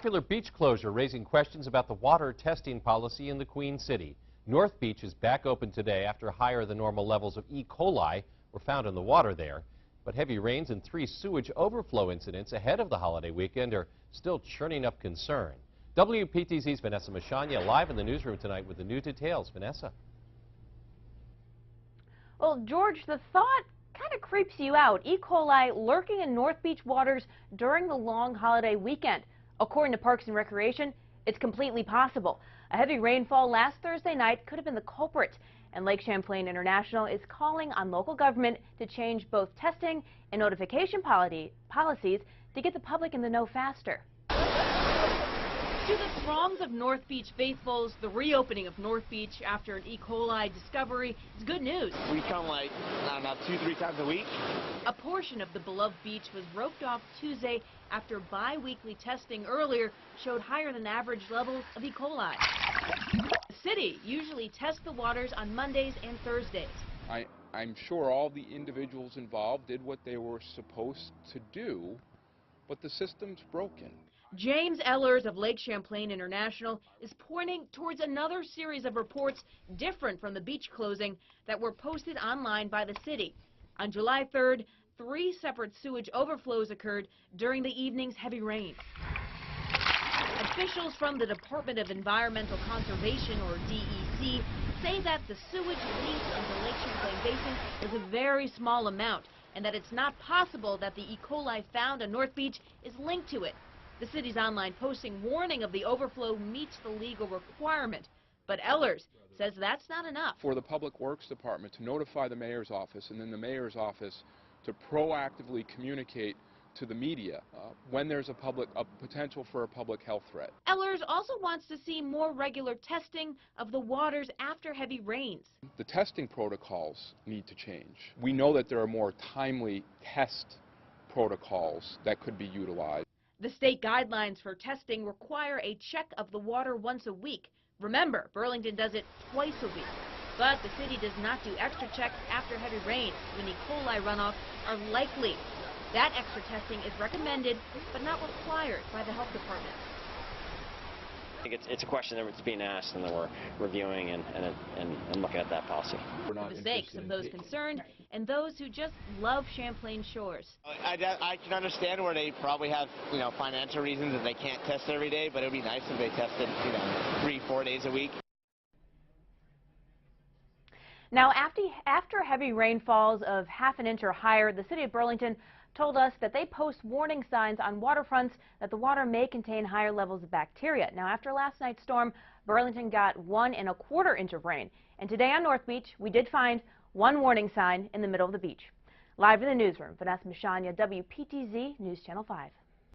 popular beach closure raising questions about the water testing policy in the Queen City. North Beach is back open today after higher than normal levels of E. coli were found in the water there. But heavy rains and 3 sewage overflow incidents ahead of the holiday weekend are still churning up concern. WPTZ's Vanessa Mashanya live in the newsroom tonight with the new details. Vanessa. Well, George, the thought kind of creeps you out. E. coli lurking in North Beach waters during the long holiday weekend. According to Parks and Recreation, it's completely possible. A heavy rainfall last Thursday night could have been the culprit, and Lake Champlain International is calling on local government to change both testing and notification policies to get the public in the know faster. To the throngs of North Beach faithfuls, the reopening of North Beach after an E. coli discovery is good news. We come like, I don't know, 2-3 times a week. A portion of the beloved beach was roped off Tuesday after bi-weekly testing earlier showed higher than average levels of E. coli. The city usually tests the waters on Mondays and Thursdays. I'm sure all the individuals involved did what they were supposed to do, but the system's broken. James Ellers of Lake Champlain International is pointing towards another series of reports different from the beach closing that were posted online by the city. On July 3rd, 3 separate sewage overflows occurred during the evening's heavy rain. Officials from the Department of Environmental Conservation, or DEC, say that the sewage leaked into Lake Champlain Basin is a very small amount and that it's not possible that the E. coli found on North Beach is linked to it. The city's online posting warning of the overflow meets the legal requirement, but Ellers says that's not enough. For the Public Works Department to notify the mayor's office and then the mayor's office to proactively communicate to the media when there's a potential for a public health threat. Ellers also wants to see more regular testing of the waters after heavy rains. The testing protocols need to change. We know that there are more timely test protocols that could be utilized. The state guidelines for testing require a check of the water once a week. Remember, Burlington does it twice a week. But the city does not do extra checks after heavy rains when E. coli runoff are likely. That extra testing is recommended, but not required by the health department. I think it's a question that's being asked and that we're reviewing and looking at that policy. For the sakes of those concerned and those who just love Champlain shores. I can understand where they probably have, financial reasons that they can't test every day, but it would be nice if they tested, 3-4 days a week. Now, after heavy rainfalls of ½ an inch or higher, the city of Burlington told us that they post warning signs on waterfronts that the water may contain higher levels of bacteria. Now, after last night's storm, Burlington got 1 1/4 inch of rain. And today on North Beach, we did find 1 warning sign in the middle of the beach. Live in the newsroom, Vanessa Mashanya, WPTZ News Channel 5.